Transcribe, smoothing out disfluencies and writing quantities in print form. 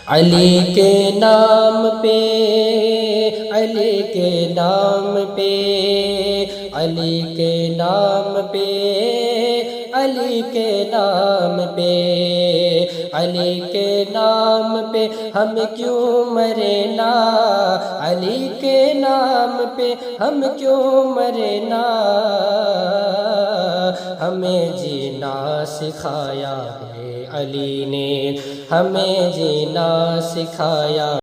अली के नाम पे, अली के नाम पे, अली के नाम पे, अली के नाम पे, अली के नाम पे हम क्यों मरे ना, अली के नाम पे हम क्यों मरे ना। हमें जीना सिखाया है अली ने, हमें जीना सिखाया।